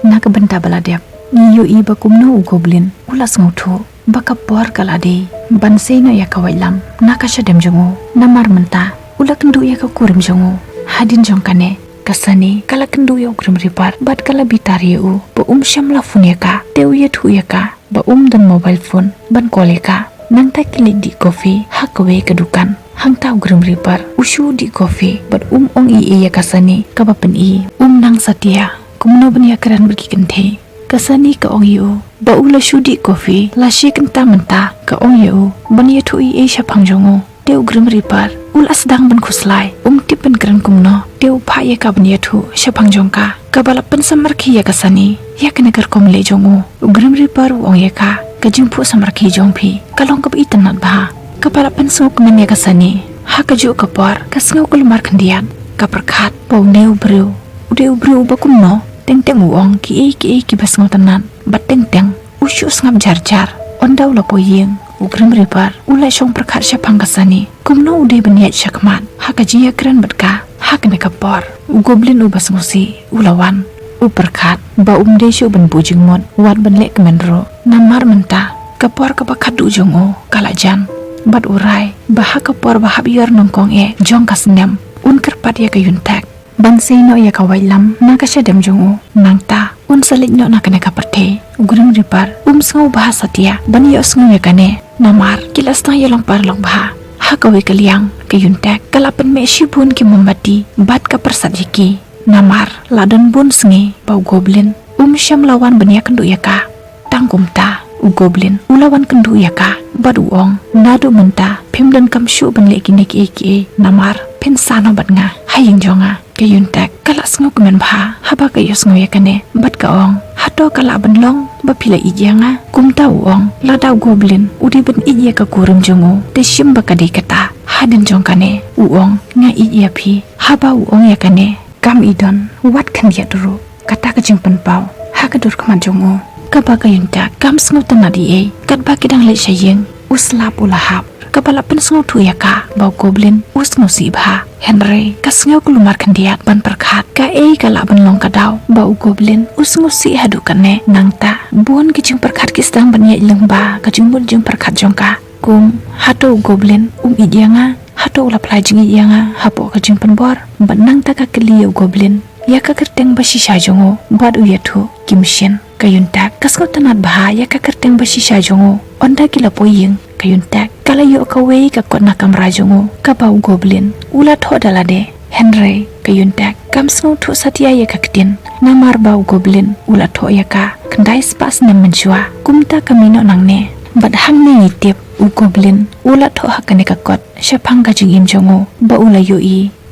Nak benta baladep ngiyo I bakumno ugoblin ulas ngoto baka por kalade bansei no ya kawailam nakasha dem jongo namar menta ula kendu ya kurim jongo hadin jongkane kasane kala kendu ya ukrim ripar bat kala bitari u ba syamla phone ya ka teu ya thu ya ka ba dan mobile phone ban kole ka nang ta kilik di kopi hakwe kedukan hang ta ukrim ripar ushu di kopi bat ong I ya kasane kabapen I nang satia kumno ban ya keran berki kenthe kasani ka ong yu ba ula shudi kofi la shikenta menta ka ong yu ban ye thu I shapang jongo teu grim ripar ul asdang ban khuslai tipen kran kumno teu pha ye ka ban ye thu shapang jongka ka balapan samarki ya kasani ya kenegar komle jongo grim ripar ong ye ka jingpu samarki jongphi kalong ka itanat ba ka balapan sok men ya kasani ha ka ju ka par ka sngo kul mar khandian ka prakhat pau neu breu udeu breu ba kumno teng uong ki bas ngotanan bat teng usyu ngap jar ondaw la poyeng ugrim ripar ulai shong prakhat shapang kasani kumno ude baniat shakman hakaji yakran batka hakne kapor ugoblin ubas ngosi ulawan uperkhat ba umde shu ban bujing mon wat ban lek menro namar menta kapor ka bakhadu jongo kalajan bat urai ba hakapor ba habiyor nongkong jong kasnem kerpat ya kayuntak bansei no ya kawailam nakasha dem jongo nangta salik no nakane kaparte ugrim ripar sngo bahasa tia bani yo sngo ya kane namar kilas ta yelong parlong bah hakawe kaliang kayuntek kalapen me shibun ki mombati bat ka persat yiki namar ladan bun sngi bau goblin syam lawan bani ya kendu ya ka tangkumta ugoblin ulawan kendu ya ka bat uong nadu menta pimdan kam shu ban leki neki namar pensano bat nga haying jonga kayuntek kala sngo kumen bha haba kayo sngo ya kane bat ka ong hato kala banlong bapila ijanga kumta uong lada goblin udi ban ijya ka kurum jongo te shim bakade kata hadin jongkane uong nga ijya phi haba uong ya kane kam idon wat khan ya duru kata ka jingpan pau ha ka dur kama jongo kaba kayuntek kam sngo tanadi kat ba kidang le shayeng uslap ulahap kapala pen sngo thu ya ka bau goblin usngo si bha Henry kasngo kulumar kandiat ban perkhat ka kala ban long kadaw bau goblin usngo si hadukane nangta buon kijing perkhat kisdang ban ye lengba kajing bun jing perkhat jongka kum hato goblin idyanga hato la plajing idyanga hapo kajing penbor ban nangta ka keliyo goblin ya ka kerteng ba shisha jongo bad uyathu kimshin kayuntak kasngo tanat bha ya ka kerteng ba shisha jongo onda kila poying kayuntak kala yo kawe ka kona kamra jongo ka bau goblin ula tho dalade Henry kayuntak kam sngo thu satia ya kaktin namar bau goblin ula tho ya ka kendai spas nem menjua kumta kamino nangne bad hang ne tip goblin ula tho hakane ka kot shapang ka jing im jongo ba ula yo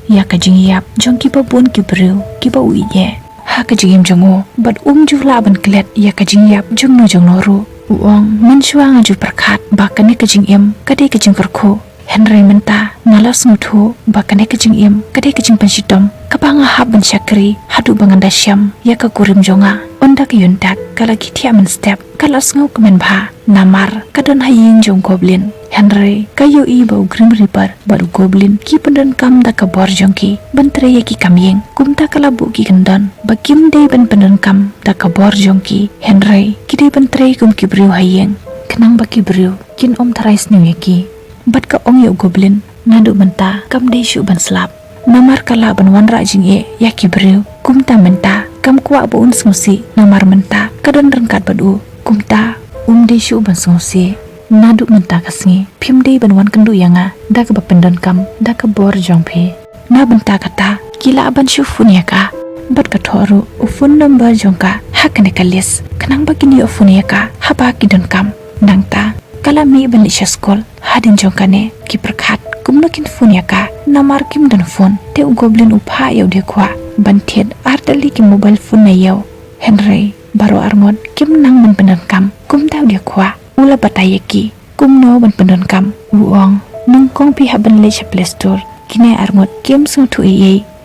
ya ka jing yap jongki ba bon ki breu ki ba uye ha ka jing im jongo bad jula ban klet ya ka jing yap jongno ru uong menshua ngaju perkhat bakane kajing im kade kajing kerko Henry menta nalas nguthu bakane kajing im kade kajing pensitom kapanga hab ban syakri hadu banganda syam ya ka kurim jonga onda kayuntak kala kitia men step kala sngo kemen bha namar kadon haying jong goblin Henry kayo bau grim ripar baru goblin ki pendan kam da ka bor jongki bantre ya ki kamyeng kumta kala bu ki kendon bakim de ban pendan kam da ka bor jongki Henry kide bantre kum ki briu hayeng kenang baki briu kin tarais ni yaki bat ka ong yo goblin nadu menta kam de shu ban slap namar kala ban wan rajing ya ki briu kumta menta kam kwa bu sngosi namar menta kadon rengkat badu kumta de shu ban sngosi nadu menta kasngi phimdei banwan kendu yanga da ka bapendon kam da ka bor jongphe na benta kata kila ban shu funya ka bat ka thoru phone number jongka hakane kalis kanang bakini funya ka haba kidon kam nangta kala mi ban lisha skol hadin jongkane ki perkhat kumnakin funya ka namar kim dan phone te goblin upha yaw de kwa ban thet artali ki mobile phone na yaw Henry baro armon kim nang ban pendan kam kum taw de kwa ula batayeki kumno ban pendon kam uong nungkong pi haban le Play Store kine armot game sung thu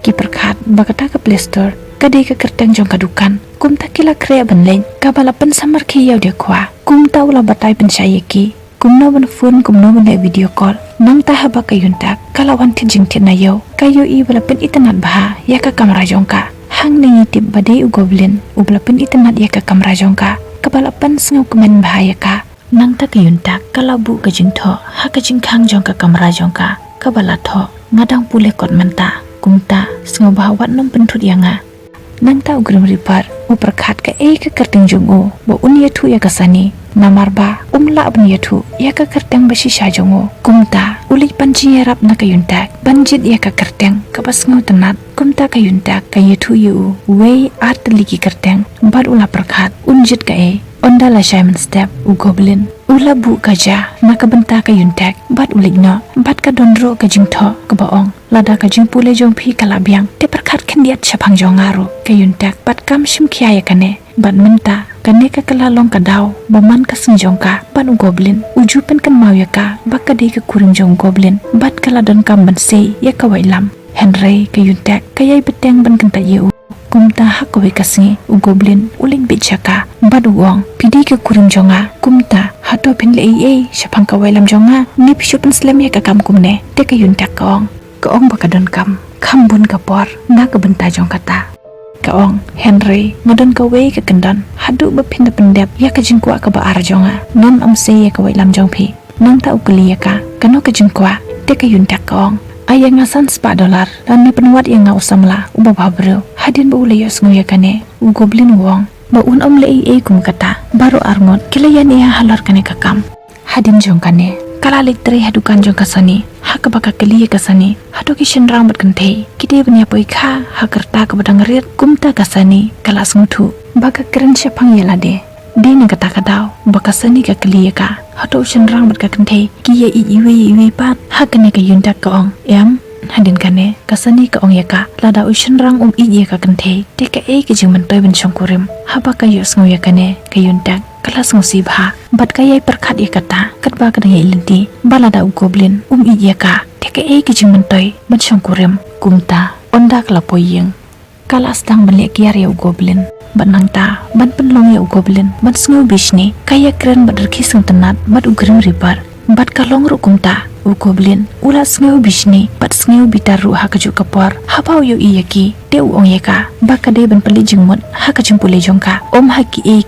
ki perkhat bakata ka Play Store kade ka kerteng jong kadukan kum takila kre ban len ka balapan samar ki yaw de kwa kum ta ula batay pen syayeki kumno ban phone kumno ban video call nang ta haba kayuntak kalawan tijing tina yaw kayo balapan itanat bah ya ka kamera jongka hang nengi tip badai u goblin ublapen itenat ya ka kamra jongka kebalapan sengau kemen bahaya ka nang ta kayuntak kalabu ka jingtho ha ka jingkhang jongka kamra jongka kabala tho ngadang pule kot menta kumta sengau bahawat nom pentut yanga nang ta ugrim ripar uperkhat ka ka kerting jongo bo unia thu ya kasani namarba umla abniya thu ya ka kerteng basi shajongo kumta ulik panci rap na kayuntak banjit ya ka kerteng kabas ngau tenat kumta kayuntak kayethu yu wei art liki kerteng bar ula perkhat unjit ka onda la Simon step u goblin ula bu kaja na kabenta kayuntak bat uligno bat ka dondro ka jingtho ka baong lada ka jingpule jong phi kalabyang te perkhat khendiat chapang jongaro kayuntak bat kam shim khya ya kane bat menta kane ka kalalong ka daw baman ka singjong ka ban goblin ujupen kan mau ya ka bakka de ka kurim jong goblin bat kala don kam ban se ya ka wailam henry ka yuntak kayai beteng ban kan ta yu kumta hakwe kasngi u goblin uling bichaka bat uong pidi ka kurim jonga kumta hato pin le shapang ka wailam jonga ni pishupen slam ya ka kam kumne te ka yuntak ka ong baka don kam khambun ka por na ka benta jong kata kaong Henry ngodon ka wei ka kendan hadu ba pinda pendep ya ka jingkwa ka ba arjonga non amse ya ka wailam jong phi nang ta ukli ya ka kano ka jingkwa te ka yuntak kaong aya ngasan $4 dan ne penwat yang ngau samla uba babro hadin ba ulay yos nguya kane u goblin wong ba un om le kum kata baru arngot kilayan ya halar kane ka kam hadin jong kane kala litre hadukan jong kasani hak baka kali kasani hado ki shenrang bat kante kite bnya poikha hakarta ka badang rit kumta kasani kala snguthu baka kren shapang yelade de ne kata kadaw baka sani ka kali ka hado shenrang bat ka kante ki ye iwe pat hakane ka yundak ka ong em hadin kane kasani ka ong yaka lada shenrang ye ka kante te ka ke jingman toy ben shongkurim haba ka yos ngo yakane ka yundak kelas ngosi bha bat kayai perkhat ya kata katba ka ngai linti balada u goblin iya ka teke ke jingmentoy bat shongkurim kumta onda kala poyeng kala stang banle kiar ya u goblin bat nangta ban penlong ya u goblin bat sngo bishni kaya kren bat rkhi sing tenat bat u grim ribar bat kalong ru kumta u goblin ula sngo bishni bat sngo bitaru hakaju kapor habau yo iyaki te u ong yeka bakade ban pali jingmot hakajung pule jongka om haki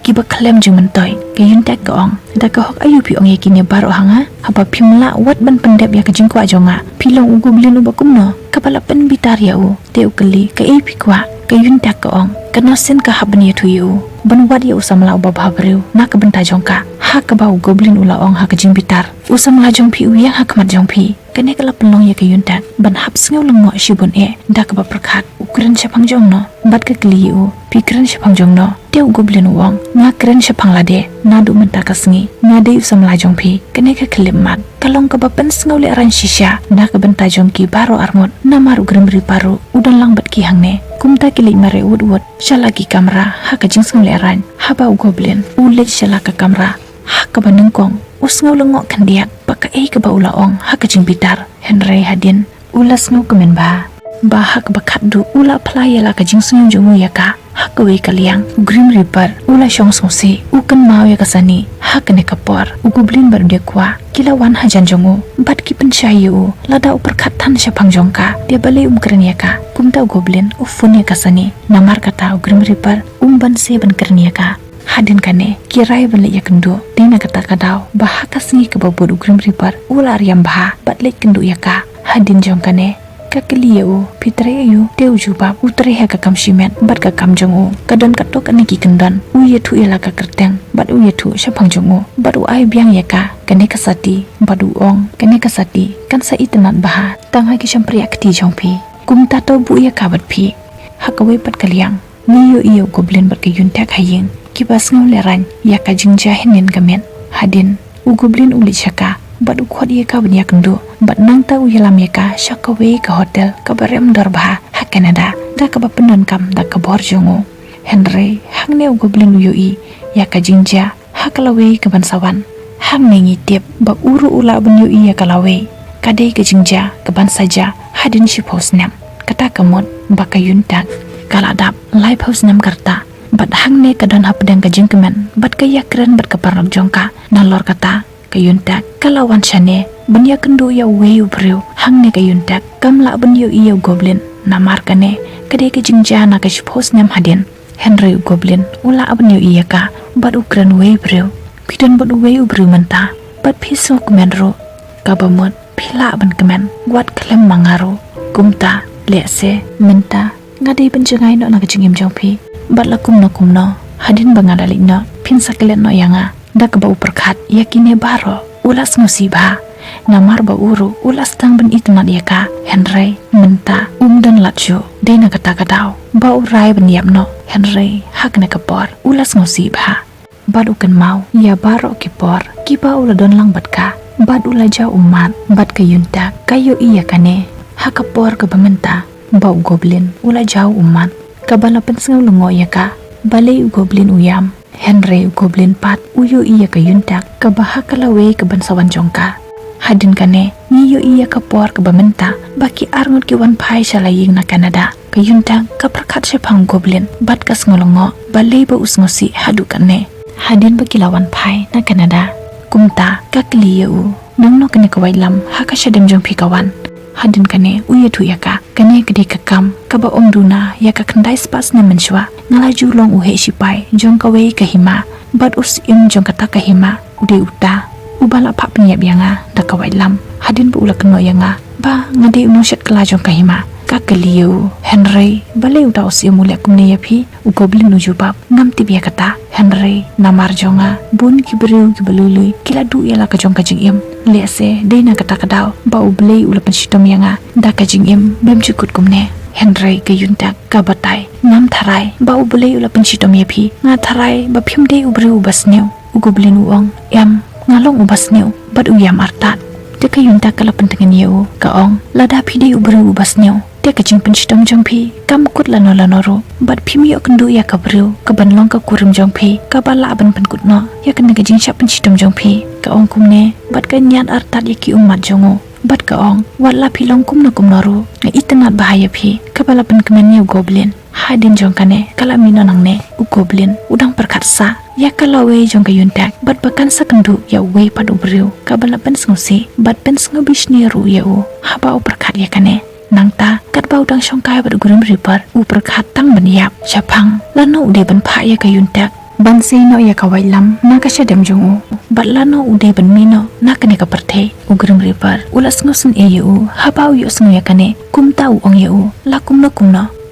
ki baklem jingmentoy kayun tek ka ong da ka hok ayu pi ong yeki ne baro hanga haba phimla wat ban pendep ya kajing kwa jonga pilong u goblin u bakumno kapala pen bitar ya u te u kali ka pi kwa kayun tek ka ong kana sen ka habni ya thu yu ban wat ya usamla u babhabreu na ka benta jongka ha ka ba u goblin ula ong hakajing bitar usamla jong pi u yang hakmat jong pi kene kala penlong ya kayun tek ban hap sngew lengo shibun da ka ba perkhat ukren shapang jong no bat ka kli u pikren shapang jong no teu goblin wong nga kren shapang lade na du menta ka sngi nga de usamla jong pi kene ka klim mat kalong ka ba pen sngew le ran shisha da ka benta jong ki baro arngot na maru grem ri paru udan lang bat ki hangne kumta kili mare ud shalaki kamera ha ka jing sngew le ran haba u goblin ulet shalaka kamera ha ka banengkong usngew lengo kandiat baka ka ba ula ong ha ka jing bitar Henry hadin ula sngew kemen ba hak bakat du ula playa la ka jing sngew jongu ya ka hak we kaliang grim reaper ula shong songsi ukan mau ya kasani hak ne kapor u goblin bar de kwa kilawan hajan jongu bat ki penshayu lada upar khatan shapang jongka dia bale kren ya ka kumta goblin ufun ya kasani namar kata grim reaper ban se ban kren ya ka hadin kane kirai bale ya kendo dina kata kadaw bahaka singi ke babud grim reaper ula riam bah bat le kendo ya ka hadin jongkane kakeliu pitre yu teu juba utre ha ka kam shimet bat ka kam jongu kadon katok aniki kendan uye thu ela ka kerteng bat uye thu shapang jongu bat u ai biang ya ka kane kasati badu ong kane kasati kan sa itnat baha tanga ki shampri akti jongpi kumta to bu ya ka bat phi hakawe pat kaliang niyo iyo goblin bat ka yuntak hayeng kibas ngau leran ya ka jingja hinen gamen hadin u goblin uli shaka bat u khod ye ka bnya kendo bat nang ta u yelam ye ka shakawe ka hotel ka barem darba ha Canada da ka bapenon kam da ka bor jongo Henry hangne u goblin u yoi ya ka jingja ha kalawe ka bansawan hang nengi tip ba uru ula ben yoi ya kalawe kadai ka jingja ka ban saja hadin shi posnam kata kamot ba ka yuntak kala dap live house nam karta bat hangne ka don hapdang ka jingkemen bat ka yakren bat ka parnak jongka nalor kata kayuntak kalawan shane benya kendo ya weu breu hangne kayuntak kamla benyo iya goblin namar kane kade ke jingja na ke suppose nem hadin Henry goblin ula abnyo iya ka bat ukran wei breu pidan bat wei ubru menta bat piso kmenro kabamot pila ban kemen wat klem mangaro kumta lese menta ngade penjengai no na ke jingim jongpi bat lakum no hadin bangadalik no pin sakelen no yanga da ke bau perkat yakine baro ulas ngusibha namar ba uru ulas tang ben itnat yaka Henry menta dan latjo dena kata kadau ba urai ben yapno Henry hak ne kapor ulas ngusibha bad ukan mau ya baro kipor kiba ula don lang batka bad ula ja umat bad kayunta kayo iya kane hakapor ke bamenta bau goblin ula jauh umat kabala pensengau lengo yaka balai goblin uyam Henry goblin pat uyu iya kayunta kabahakalawe ke bansawan jongka hadin kane niyo iya kapor ke bamenta baki arngut ki wan pai shalaying na Canada kayunta kaprakat sepang goblin bat kas ngolongo balai ba usngosi hadu kane hadin baki lawan pai na Canada kumta kakli u nangno kane kawailam haka shadem jong pikawan hadin kane uye tu yaka kane kede kakam kaba omduna yaka kandai spas na menshwa ngalaju long uhe sipai jong kawe kahima bat us im jong kata kahima ude uta ubala pak penyap yanga da kawailam hadin bu ula keno yanga ba ngade uno shat kala jong kahima kakeliu Henry balai uta us imule kumne yapi ugoblin ujubab ngam tibia kata Henry namar jonga bun kibru kibelului kila du yala ka jong kajing im lese dena kata kadau ba ublei ula penshitom yanga da kajing im bem chukut kumne Henry kayunta kabatai ngam tharai ba ublei ula penshitom yapi nga tharai ba phimde ubru ubasneu ugoblin uong em ngalong ubasneu bat uyam artat te kayunta kala pentengan yeu kaong lada phide ubru ubasneu te kajing penshitom jongpi kam kut lano bat phimi ok ndu ya kabru kabanlong ka kurim jongpi kabala ban pankutno ya kan kajing sha penshitom jongpi kaong kumne bat ka nyat artat yaki umat jongo bat kaong wala philong kumno ru nga itanat bahaya phi kabala ban kemen yeu goblin hadin jongkane kala mino nangne u goblin udang perkatsa ya kalawe jong kayuntak bat bakan sakendu ya we padu breu kabala ban sngsi bat ben sngbishni ru ya u haba u perkat ya kane nangta kat bau dang shongkai bat gurim ripar u perkat tang baniap chapang lano ude ban pha ya kayuntak ban no ya kawailam na ka shadem jongu bat lano ude ban mino na kane ka parthe u gurim ripar ulas ngosun e yu haba u yosngu ya kane kumta u ong yu lakum no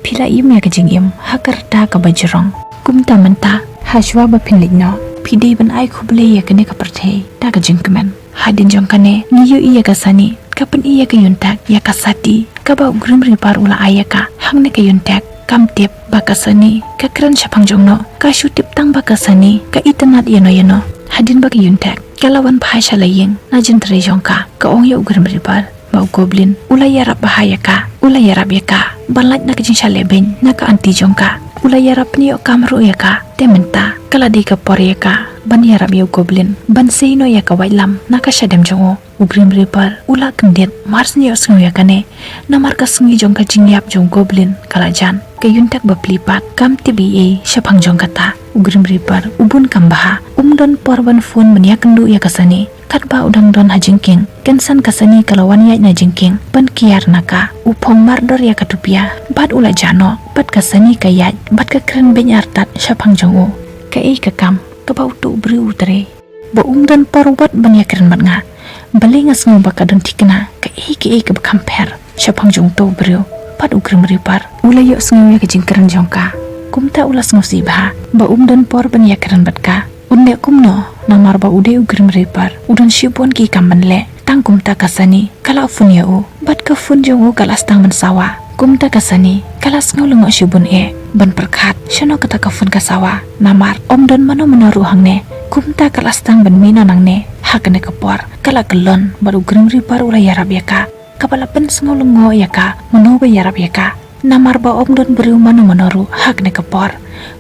phila im ya kajing im hakarta ka bajrong kumta manta hashwa ba phinlik no phide ban ai khuble ya kane ka parthe ta kajing kemen hadin jong kane niyo iya ka sani kapan iya ka yuntak ya ka sati ka ba grim ripar ula ayaka hangne ka yuntak kam tip ba ka sani ka kran shapang jong no ka shutip tang ba ka sani ka itanat yeno hadin ba ka yuntak kalawan bhasha laying na jintre jong ka ong ya grim ripar ba goblin ula yarap bahaya ka ula yarap ya ka banlat na kajing shaleben na ka anti jong ka ula yarap ni o kamru ya ka tementa kala de ka por ya ka ban yarap ya goblin ban seino ya ka wailam na ka shadem jongo ugrim ripar ula kendet mars ni osngu ya kane na mar ka sngi jong ka jingyap jong goblin kala jan ka yuntak ba plipat kam tbe shapang jong kata ugrim ripar ubun kambaha umdon porban phone mania kendu ya kasani kat ba udang don hajingking kensan kasani kalawan ya na jingking ban kiar naka upong mardor ya katupia bad ula jano bad kasani kayat bad ka kren benyartat shapang jongo ka kam ka ba utu bru utre ba umdon porbat ban ya kren bat nga baling asngu baka don tikna ka ka kamper shapang jong to bru pat ugrim ripar ula yo asngu ya ka jingkren jongka kumta ula asngu sibha ba umdon por ban ya kren batka unde kumno namar ba ude ugrim ripar udan shibon ki kambanle tang kumta kasani kala fun ya u bat ka fun jongo kalas tang mensawa kumta kasani kalas ngolongo shibun ban perkat shano kata ka fun kasawa namar omdon mano menaru hangne kumta kalas tang ban mino nangne hakne kapor kala kelon baru ugrim ripar ula yarab yaka kapala pen ngolongo yaka menoba yarab yaka namar ba omdon beriu mano menoru hakne kapor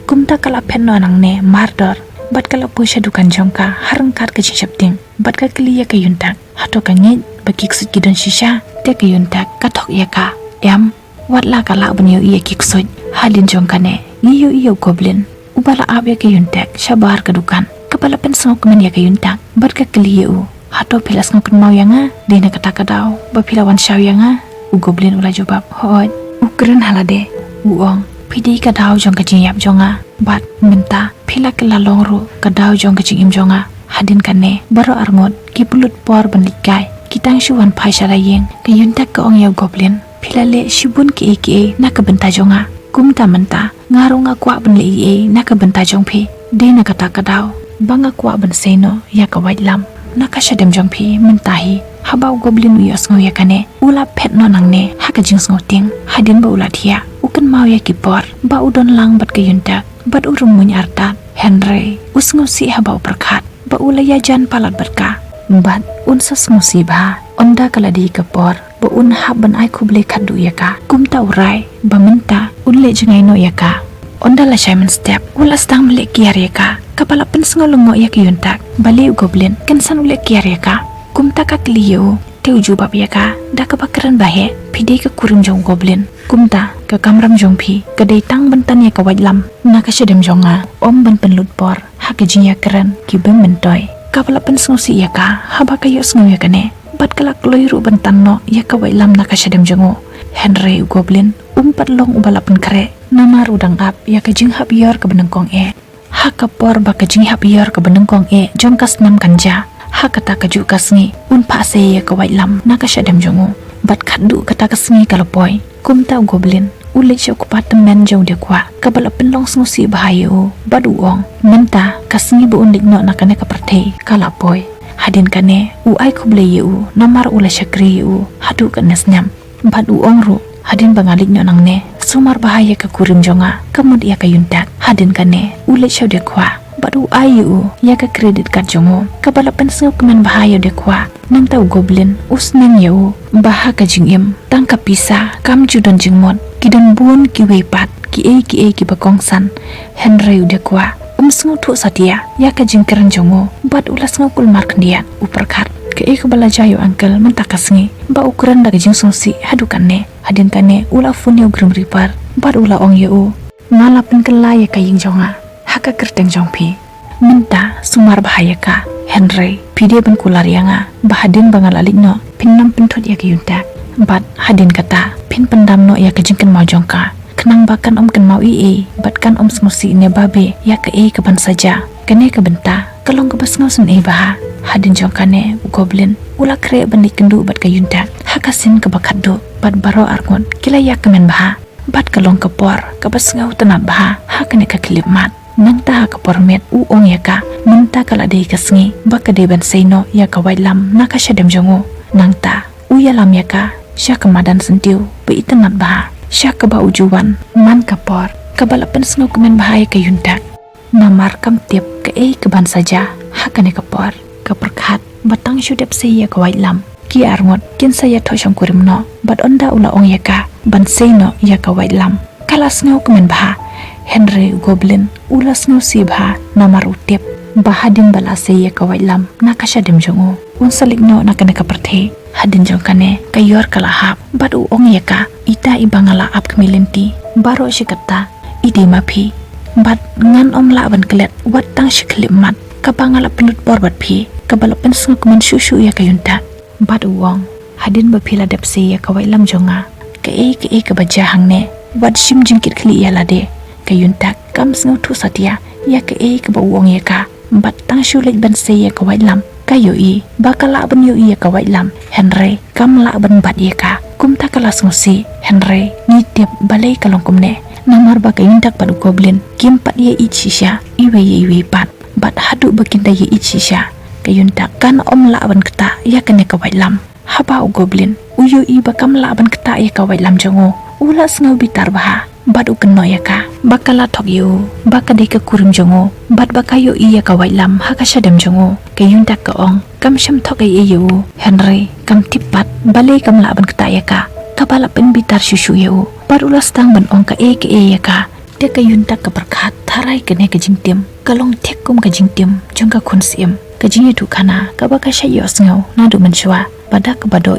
kumta kala penno nangne mardor bat kala pusha dukan jongka harangkat ke chapting bat ka kliya ke yuntak hato ka nge baki ksut gidan shisha te ke yuntak katok ya ka em watla kala bunyo iya kiksut halin jongka ne niyo iyo goblin ubala abe ke yuntak shabar ke dukan kepala pensong kemen ya ke yuntak bat ka kliya u hato pilas ngokun mau yanga dina kata kadau ba pilawan shaw yanga u goblin ula jobab hot ukren halade uong pidi ka daw jong ka jing yap jonga bat minta phila ke la long ro ka daw jong ka jing im jonga hadin kane baro arngot ki pulut por ban likai kitang shuwan phai shala yeng ka yuntak ka ong yaw goblin phila le shibun ki eke na ka benta jonga kumta menta ngarunga kwa ban le e na ka benta jong phi de na ka ta ka daw banga kwa ban seino ya ka wait lam na ka shadem jong phi menta hi habau goblin wi asngo ya kane ula phet no nangne ha ka jing sngo ting hadin ba ula thia ukan mau ya ki por ba udon lang bat ka yuntak bat urum mun arta henry usngo si habau perkhat ba ula ya jan palat berka bat unsa smusi ba onda kala di kapor ba un haban ai kuble khadu yaka kumta urai ba menta unle jengai no yaka onda la shaman step ula stang mle kiar yaka kapala pen sngolongo yak yuntak bali goblin kensan ule kiar yaka kumta ka kliyo teuju bab yaka da ka bakran bahe pide ka kurim jong goblin kumta ka kamram jong phi ka dei tang bantan yaka wajlam na ka shedem jonga om ban pen lut por ha ka jinya kran ki bem mentoy kapala pen sngosi yaka haba ka yos ngo yakane bat kala kloi ru bantan no yaka wajlam na ka shedem jongo henry goblin umpat long ubalapen kare namar udang ap yaka jing hab yor ka benengkong e ha ka por ba ka jing hab yor ka benengkong e jong kas nam kanja ha kata kaju kasngi un pa se ya ka wailam na ka shadam jongo bat khadu kata kasngi kalapoi kumta goblin ule chok patmen jong de kwa ka bala penlong snusi bahayo badu ong menta kasngi bu undik no na kane ka parthe kalapoi hadin kane u ai kuble yu namar ula shakri yu hadu kan nesnyam badu ong ru hadin bangalik no nangne sumar bahaya ka kurim jonga kamud ya ka yuntak hadin kane ule chaw de kwa badu ayu ya ka credit card jongo kabala pensel kemen bahaya de kwa nang tau goblin usnen yo baha ka jingim tang ka pisa kam judon jingmon kidan bun ki wepat ki e ki bakongsan henry de kwa sngu thu satia ya ka jingkeren jongo bad ulas sngu kul mark ndiat uperkhat ke e kabala jayo angkel mentakasngi ba ukuran daga jing songsi hadukan ne hadin kane ula funyo grim ripar bad ula ong yo ngalapen kela ya ka ying jonga haka kerteng jongpi minta sumar bahaya ka henry pide ban kular yanga bahadin bangal alik no pinnam pentot ya yunta bat hadin kata pin pendam no ya kejingken mau jongka kenang bakan om ken mau bat kan om smusi ne babe ya ke keban saja kene ke benta kalong ke basngau sun baha hadin jongkane goblin ula kre bandi kendu bat ka yunta haka sin ke bakaddo bat baro argon kila ya kemen baha bat kalong ke por ke basngau tenat baha hakane ka klip mat nang ta ka pormet u ong yaka minta kala dei kasngi baka de ban seino ya ka wailam na ka shadem jongo nang ta u yalam yaka sha ka madan sentiu be itanat ba sha ka ba ujuwan man ka por ka balapan sngo kemen bahaya ka yuntak namar kam tiap ka ke ban saja hakane ka por ka perkhat batang shudep se ya ka wailam ki arngot kin saya tho shang kurim no bat onda ula ong yaka ban seino ya ka wailam kala sngo kemen baha henry goblin ulas ngusi bha namar utip bahadin bala se ka wailam na ka shadem jongo unsalik no na kane ka parthe hadin jong kane kayor kala hap badu ong yaka ita ibangala ap kmilenti baro shikata ide mapi bat ngan om la ban klet wat tang shiklim mat ka bangala penut bor bat phi ka bala pen snguk man shushu ya ka yunta badu wong hadin ba phila dep se ka wailam jonga ka ka baja hangne wat shim jingkit khli ya lade kayuntak kam sngu thu satia ya ke ke bawong ya ka bat tang shulet ban se ya ka wailam kayo bakala ban yo ya ka wailam henry kam la ban bat ya ka kum ta kala sngusi henry ni tep balai kalong kumne namar ba kayuntak padu goblin kim pat ye ichisha iwe pat bat hadu bakinda ye ichisha kayuntak kan om la ban kata ya kane ka wailam haba goblin uyo bakam la ban kata ya ka wailam jongo ula sngu bitar baha bat ukeno yaka bakala thok yo bakade ka kurim jongo bat bakayo iya ka wailam haka shadam jongo kayunta ka ong kam sham thok yo henry kam tipat bale kam la ban kata yaka kabala pen bitar shushu yo bat ulas tang ban ong ka yaka te kayunta ka berkat tharai kene ka jingtim kalong thekum ka jingtim jongka khunsim ka jingye tu khana ka baka shayo sngo na du manchwa badak bado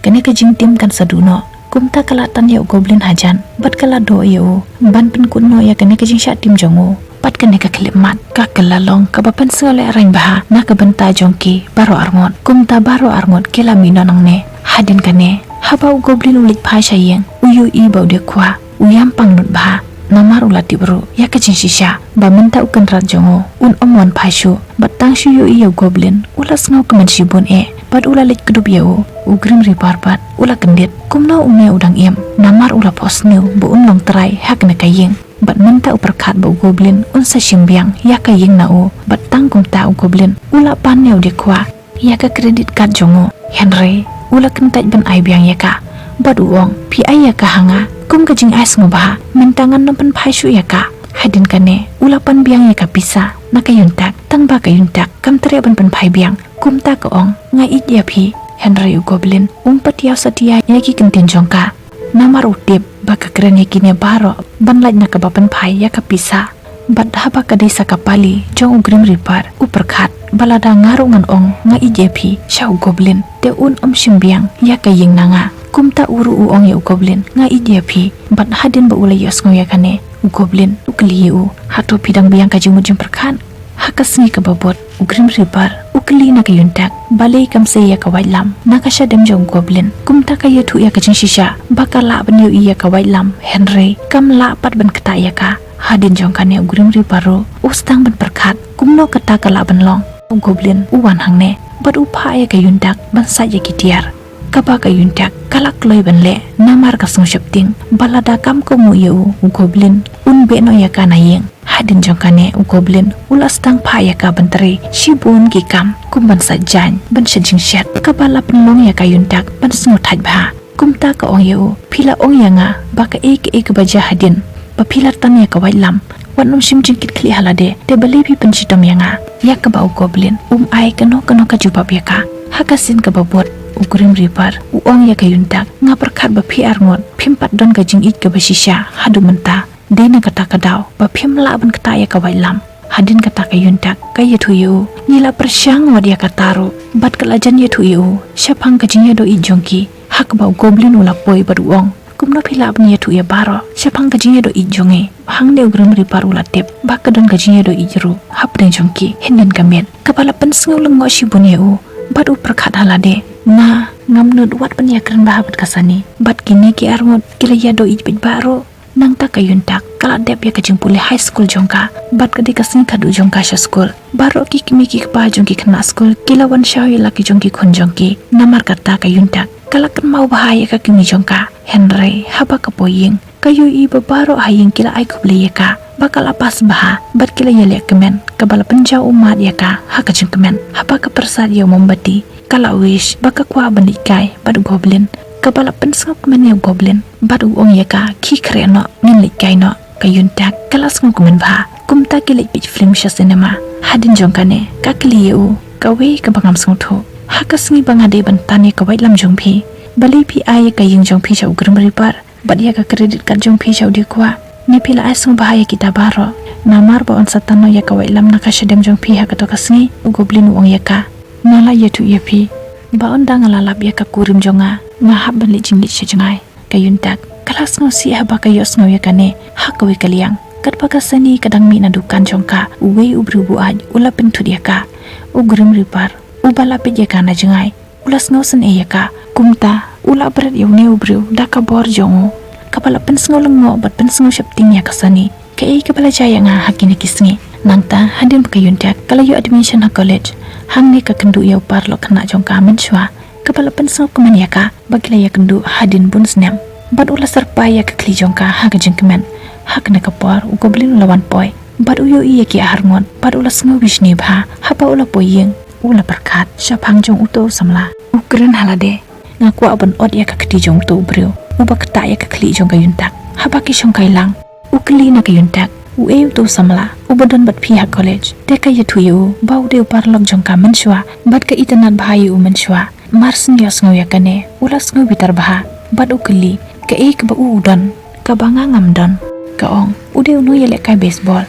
kene ka jingtim kan saduno kumta kalatan ya goblin hajan bat kala do yo ban pen kunno ya kene kajing sha tim jongo pat kene ka klimat ka kalalong ka bapan sole arain baha na ka benta jongki baro arngot kumta baro arngot kela mino nangne hadin kane habau goblin ulik phai sayeng uyu bau de kwa uyam pangnut bah namar ulati bro ya kajing shisha ba menta ukan rat jongo un omwan phashu batang shu yo iyo goblin ulas ngau kemen shibun bad ula lek kedub yau ugrim ripar bat ula kendit kumna umne udang iem namar ula posniu bu un long trai hak na kaying bat menta uperkat ba goblin un sa shimbiang ya kaying na u batang kumta goblin ula pan yau dekwa ya ka kredit card jongo Henry ula kentaj ban ai biang ya ka bad uong pi ai ya ka hanga kum kajing ais ngobah mentangan nompen phashu ya ka hadin kane ula pan biang ya ka pisa nakayuntak tang ba kayuntak kam tere ban pan phai biang kum ta ka ong ngai it ya phi Henry goblin umpat ya satia ya ki kentin jongka namar utip baka kren ya kine baro ban laj na ka bapan phai ya ka pisa bat haba ka desa kapali jong ugrim ripar uperkhat balada ngarungan ong ngai it ya phi shau goblin te un shimbiang ya ka ying nanga kumta uru uong ya goblin ngai it ya phi bat hadin ba ulai yos ngoya kane goblin ukli u hato pidang biang ka jimujim perkhan hakasngi ka babot ugrim ripar ukli na kayuntak balai kam se ya ka wailam nakasha dem jong goblin kumta ka yathu ya ka jing shisha bakala banyu iya ka wailam Henry kam la pat ban kata ya ka hadin jong kane ugrim riparo ustang ban perkhat kumno kata kala ban long goblin uwan hangne bat upha ya ka yuntak ban sa ya kitiar kaba ka yuntak kalak loy ban le namar ka sung shapting balada kam ko mu yu goblin un be no ya ka na yeng hadin jong kane goblin ulas tang pha ya ka bantri shibun ki kam kum ban sa jan ban shajing shat kabala penlong ya ka yuntak ban sngo thaj bha kumta ka ong yu phila ong yanga baka ek baja hadin ba phila tan ya ka wailam wanum shimjing kit khli halade te balebi panchitam yanga ya ka ba goblin ai kano ka jubab ya ka hakasin ka babot ugrim ripar uong ya ka yuntak ngaperkhat ba phi arngot phimpat don ka jing it ka basisha hadu menta dena kata kadaw ba phim la ban kata ya ka wailam hadin kata ka yuntak ka yathu yu nila persyang wadia kataro bat kalajan yathu yu syapang ka jing ya do i jongki hak ba goblin ula poi ba uong kumno phila ban yathu ya baro syapang ka jing ya do i jonge hang de ugrim ripar ula tep ba ka don ka jing ya do i jru hap den jongki hinden kamet kapala pen sngu lengo shibun yu bat uperkhat halade na ngamnud wat penyakran bahabat kasani bat kini ki arngot kila ya do i bit baro nang ta kayuntak kala dep ya kajing puli high school jongka bat kadi kasing kadu jongka sha school baro ki kimi ki pa jongki khna school kila wan shawi laki jongki khon jongki namar kata kayuntak kala kan mau bahaya ka kimi jongka Henry haba ka poying kayu i baro haying kila ai kuble ya ka bakal apas baha bat kila ya le kemen kabala penjau umat ya ka ha kajing kemen haba ka persad ya mombati kala wish baka kwa bandikai bat goblin kabala pensngap kemen ya goblin bat uong ya ka ki kre no ngin likai no kayuntak kala sngam kemen ba kumta kilik pich film sha cinema hadin jongkane ka kli yu kawe ka bangam sngtho hakasngi bangade bantane ka wailam jongphi bali phi ai ka ying jongphi cha ugrim ripar bat ya ka credit card jongphi cha dikwa ni pila asung bahaya kita baro namar ba on satano ya ka wailam na ka shadem jongphi ha ka to kasngi goblin uong ya ka nala yatu ya phi ba on dang lalap ya ka kurim jonga ngahap ban lijing lit sejngai kayuntak kalas ngo si haba ka yos ngo ya kane hakawi kaliang kat pakasani kadang mi na dukan jongka uwe ubru buaj ula pintu dia ka ugrim ripar ubala pe ya kana jengai ulas ngo sen e ya ka kumta ula berat yune ubru daka bor jongo kapala pensngo lengo bat pensngo shapting ya kasani kai kapala jaya nga hakine kisngi nangta hadin pakayuntak kala yu admission ha college hangni ka kendu ya upar lo kena jongka menshwa kapala pensngo kemen ya ka bagila ya kendu hadin bun snam bat ula serpa ya ka kli jongka ha ka jengkemen hak ne kapor goblin lawan poi bat uyo iya ki harngon bat ula sngo wishni bha hapa ula poyeng ula perkat syapang jong uto samla ukren halade ngaku aban od ya ka kti jong to brio uba kta ya ka kli jong ka yuntak haba ki shong kai lang ukli na ka yuntak u to samla ubadon bat phi ha college te ka yathu yu bau de upar lok jong ka menshwa bat ka itanat bhai u menshwa marsin ya sngo ya kane ula sngo bitar bha bat ukli ka ba udon ka banga ngamdon ka ong ude uno yele kai baseball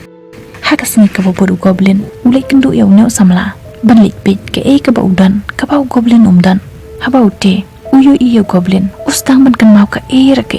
hakasni ka bodu goblin ulai kendu ya uno samla banlik pit ka ba udon ka ba goblin umdan haba ute uyo iyo goblin ustang ban kan mau ka ra ka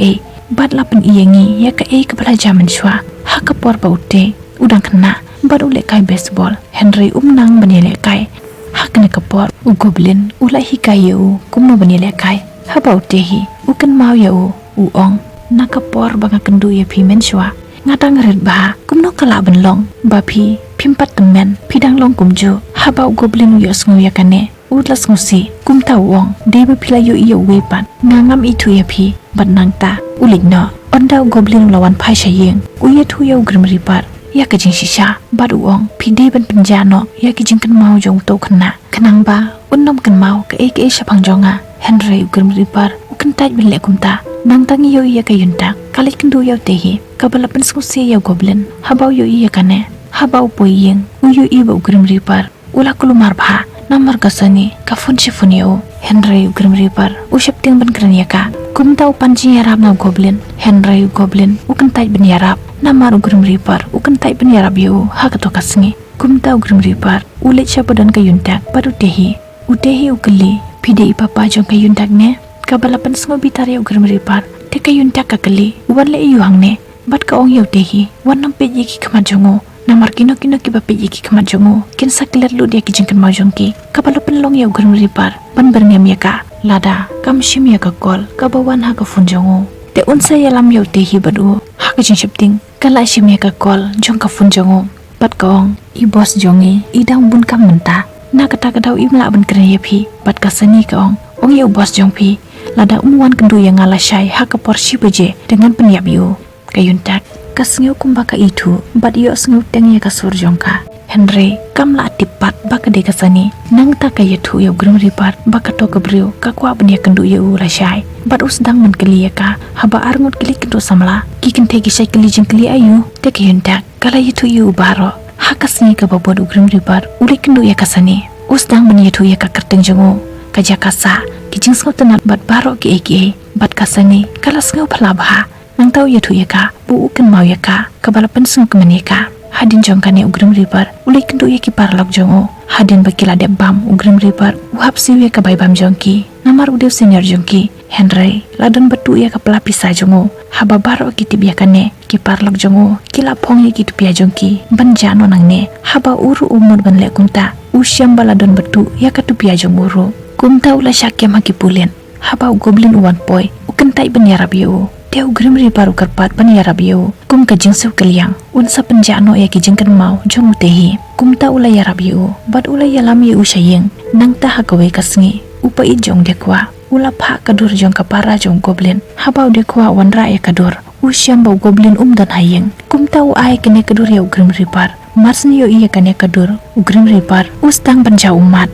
bat lapen iyengi ya ka ka bala jaman shwa haka por ba ute udang kena bat ule kai baseball Henry umnang banile kai hakne ka por u goblin ulai hi kai yu kumno banile kai haba ute hi ukan mau ya u ong nakapor banga kendu ya phi men shwa ngatang red ba kumno kala benlong ba phi phimpat temen phidang long kumjo haba goblin yo sngu ya kane utlas ngusi kumta wong deba phila yo iyo wepan ngangam itu ya phi bat nangta uligno onda goblin lawan phai shayeng uye thu yo grim ripar ya kajing shisha bat uong phi deban penjano ya kijing kan mau jong to khna khnang ba unnom kan mau ka ek e shapang jonga henry grim ripar ukan taj ben le kumta nang tangi yo iya kayunta kali kendu yo tehi kabalapan skusi yo goblin habau yo iya kane habau poyeng uyo iba grim ripar ula kulumar bha namar kasani kafun shifun yo henry grim ripar ushap ting ban kran yaka kumta upanji yarab na goblin henry goblin ukan taj ben yarab namar grim ripar ukan taj ben yarab yo hakato kasngi kumta grim ripar ulit shapadan kayunta padu tehi utehi ukali pide ipapa jong kayuntak ne kabalapan semua bitar ya grim ripar te kayuntak kakali wan le yu hangne bat ka ong yo tehi wan nam peji ki khamat jongo namar kino ki ba peji ki khamat jongo kin sakler lu dia ki jingkan ma jongki kabalapan long ya grim ripar ban berngam ya ka lada kam shim ya ka kol kabawan ha ka fun jongo te unsa ya lam yo tehi badu ha ka jing shipting kala shim ya ka kol jong ka fun jongo bat ka ong i bos jongi idang bun kam menta na kata kadau imla ban kren ya phi bat ka sani ka ong yo bos jong phi lada umuan kendu yang ngalasai haka porsi beje dengan peniap yu kayuntak kasngeu kumbaka itu bat yo sngu teng ya kasur jongka henry kamla tipat baka de kasani nang ta kayatu yo grim ripar baka to kabrio kakwa benia kendu yo lasai bat usdang men keli ka haba arngut keli kendu samla kikin tegi sai keli jeng keli ayu te kayuntak kala itu yu baro haka sngi ka babod grim ripar uli kendu ya kasani usdang benia tu ya ka kerteng jongo kaja kasa kijing skau tenat bat baro ki eki bat kasani kala skau phalabha nang tau ya thu ya ka bu ukan mau ya ka kabalapan sung kemani ka hadin jongkane ugrim ripar uli kendu ya ki parlok jongo hadin bakila de bam ugrim ripar uhap siwe ka bai bam jongki namar udew senior jongki henry ladon batu ya ka pelapisa jongo haba baro ki tibya kane ki parlok jongo kila phong ya ki tupia jongki ban jano nangne haba uru umur ban le kumta usyam baladon batu ya ka tupia jongoro kumta ula syakya maki pulen haba goblin uwan poi ukan tai ben yarab yo te grim ripar ukarpat ben yarab yo kum ka jingsew kaliang unsa penjano ya ki jingkan mau jong tehi kumta ula yarab yo bat ula yalam yo usyayeng nang ta hakawe kasngi upa i jong dekwa ula pha kadur jong kapara jong goblin haba dekwa wanra ya kadur usyam bau goblin dan hayeng kumta u ai kene kadur ya grim ripar marsni yo iya kane kadur grim ripar ustang penja umat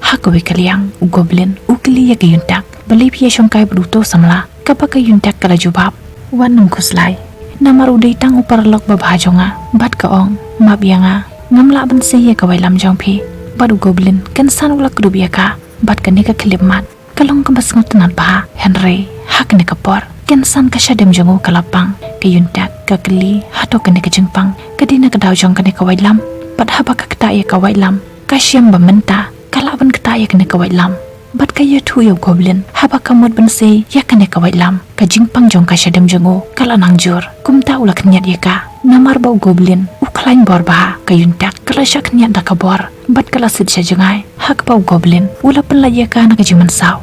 hakawe kaliang goblin ukli ya kayuntak bali pia shongkai bruto samla kapaka yuntak kala jubab wanam kuslai namar udai tang upar lok babhajonga bat ka ong mabyanga ngamla ban se ya kawai lam jongphi badu goblin kan san ulak rubia ka bat ka ne ka klip mat kalong ka basngot nan ba henry hak ne ka por kan san ka shadem jongo kalapang kayuntak ka kli hato ka ne ka jingpang kadina ka daw jong ka ne kawai lam bat haba ka kta ya kawai lam ka syam ba menta kalaban kta ya ka ne kawai lam bat kaya thu yo goblin haba kamot ban se ya kane kawai lam ka jingpang jong ka shadem jongo kala nangjor kumta ulak nyat ya ka namar bau goblin uklain bor ba kayuntak kala shak nyat da kabor bat kala sid sha jangai hak bau goblin ula penla ya ka na ka jiman saw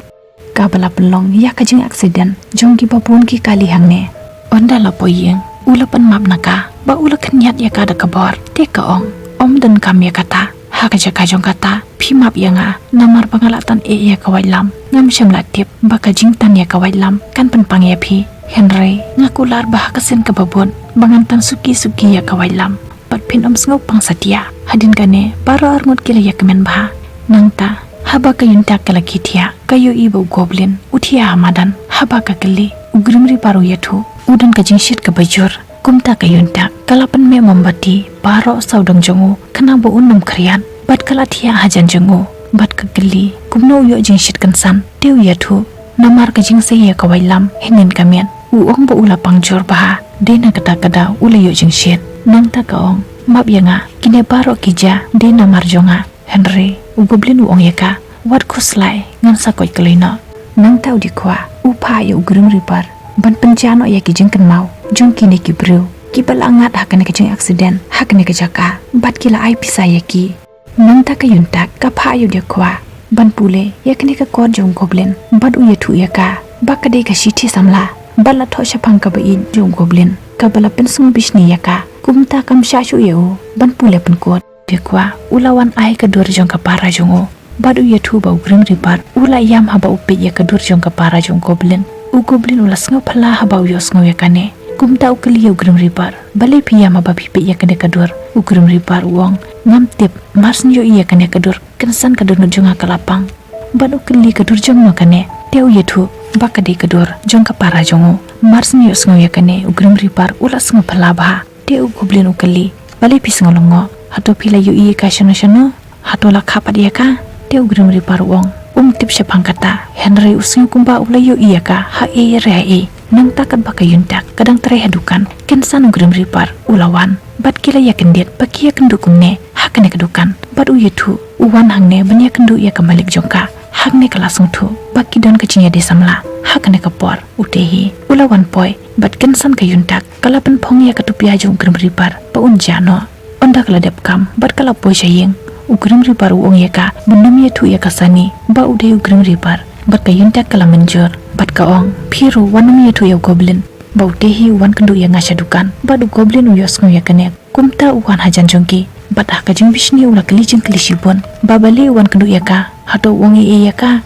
ka bala penlong ya ka jing accident jong ki babun ki kali hangne onda la poyeng ula pen map naka ba ula knyat ya ka da kabor te ka om dan kam ya kata haka jaka jong kata phimap yanga namar pangalatan ya kawai lam ngam shamla tip baka jingtan ya kawai lam kan penpang ya phi henry ngakular bah kasen ka babon bangantan suki ya kawai lam pat phin sngo pang satia hadin kane baro arngot kila ya kemen bah nangta haba ka yunta kala kitia kayo ibo goblin uthia hamadan haba ka kali ugrimri paru yathu udan ka jingshit ka bajur kumta ka yunta kalapan me mombati baro saudang jongo kana bo unum khrian bat kala thia hajan jongo bat ka geli kumno yo jingshit kansan teu yathu namar ka jingse ya kawai lam hinin kamen ong bo ula pangjor bah dena kata kada ula yo jingshit nang ta ka ong map yanga kine baro kija dena marjonga henry goblin ong yaka wat khuslai ngam sakoi kalina nang tau dikwa upa yo grim ripar ban penjano ya ki jingkan mau jong kine ki bro ki balangat hakane ka jing accident hakane ka jaka bat kila ai pisa ya ki nang ta ka yuntak ka pha yo dekwa ban pule yakne ka kor jong goblin bat u yetu yaka bakade ka shithi samla bala tho shapang ka bain jong goblin ka bala pen sung bisni yaka kumta kam shashu yeu ban pule pen kot dekwa ulawan ai ka dur jong ka para jongo badu ye thu ba grim ripar ula yam haba upe ye ka dur jong ka para jong goblin u goblin ula sngo phala haba yos ngo yakane kumta ukli ye grim ripar bale piya ma ba pipe ye ka dur u grim ripar wong ngam tip marsn yo ye kane ka dur kensan ka dur no jonga kalapang badu ukli ka dur jong no kane teu ye thu bakade ka dur jong ka para jongo marsn yo sngo yakane u grim ripar ula sngo phala ba teu goblin ukli bale pisngo longo hato pila yu iye ka shano hato la khapat ye ka teu grim ripar wong tip shapang kata Henry usung kumba ula yu iye ka ha e re e nang takat baka yuntak kadang tere hadukan kensan grim ripar ulawan bat kila yakin diet baki yakin dukumne hakane kadukan bat u yetu uwan hangne banya kendu ya kamalik jongka hakne kalasung thu baki don kacinya desamla hakane kapor utehi ulawan poi bat kensan ka yuntak kalapan phong ya katupia jong grim ripar pa unjano onda kala dep kam bat kala poi sayeng ugrim ripar uong yaka bendam ye thu yaka sani ba ude ugrim ripar bat ka yuntak kala menjur bat ka ong phiru wanam ye thu ya goblin ba utehi wan kendu ya ngasha dukan bat u goblin u yos ngo yakane kumta uwan hajan jongki bat ha ka jing bishni ula kelijing kelishibon ba bali wan kendu yaka hato wong e yaka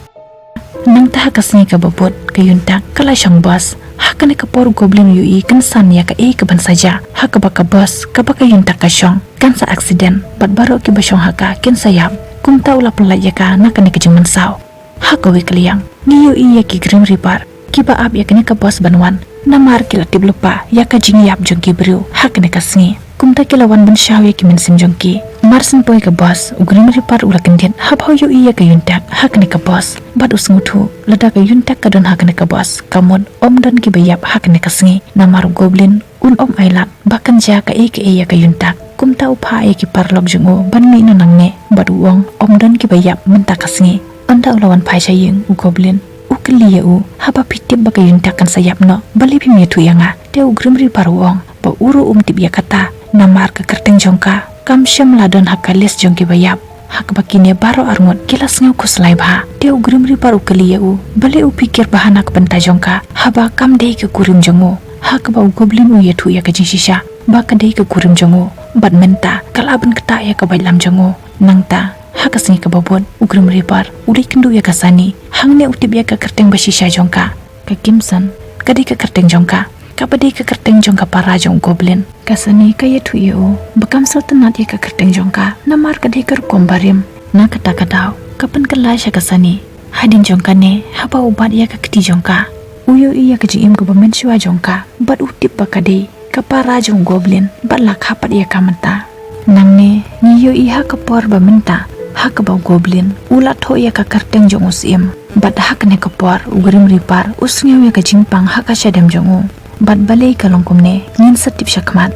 nang ta kasni ka babot ka yuntak kala shang bas hakane ka por goblin yu i kan san ya ka e ka ban saja haka baka bas ka baka yuntak ka shong kan sa accident bat baro ki bashong haka ken sayap kumta ula pula ya ka na kane ka jing mansau haka we kliang ni yu i ya ki grim ripar ki ba ab ya kane ka bas banwan namar kila tiblupa ya ka jing yap jong ki bru hakane ka sngi kumta kila wan ban shaw ya ki min sim jong ki marsin poi ka bas ugrim ripar ula kendian hab how yu i ya ka yuntak hakane ka bas bat usngutu lada ka yuntak ka don hakane ka bas kamon om don ki bayap hakane ka sngi namar goblin om ailat bakan ja ka e ya ka yuntak kumta upha e ki parlok jungo ban mi no nangne bat uong om don ki bayap menta ka sngi anda ulawan phai sayeng u goblin ukli ya u haba pitip baka yuntak kan sayap no bali pi metu yanga te ugrim ripar uong ba uru tip ya kata namar ka kerteng jongka kam syam ladon hakalis jongki bayap hak bakine baro arngot kilas ngau kuslai bah te ugrim ripar ukli ya u bali u pikir bahana ka penta jongka haba kam dei ke kurim jongo hak ba goblin u yetu ya ka jingsisha ba ka dei ke kurim jongo bat menta kalaban kata ya ka bailam jongo nangta hak singi ka babon ugrim ripar uli kendu ya ka sani hangne utip ya ka kerteng basisha jongka ka kimsan ka dei ka kerteng jongka kapadi ka kerteng jongka para jong goblin kasani kaya tu yo bakam sultanat ya ka kerteng jongka namar ka dikar kombarim na kata kadau kapan kala sya kasani hadin jongka ne haba ubat ya ka kiti jongka uyo iya ka jing im ka bamen shwa jongka bat utip bakade ka para jong goblin bat la khapat ya ka mata nangne niyo iha ka por bamenta hak ba goblin ulat ho ya ka kerteng jong usim bat hak ne ka por ugrim ripar usnyo ya ka jingpang hak sya dem jongo bat balai kalongkumne ngin satip shakmat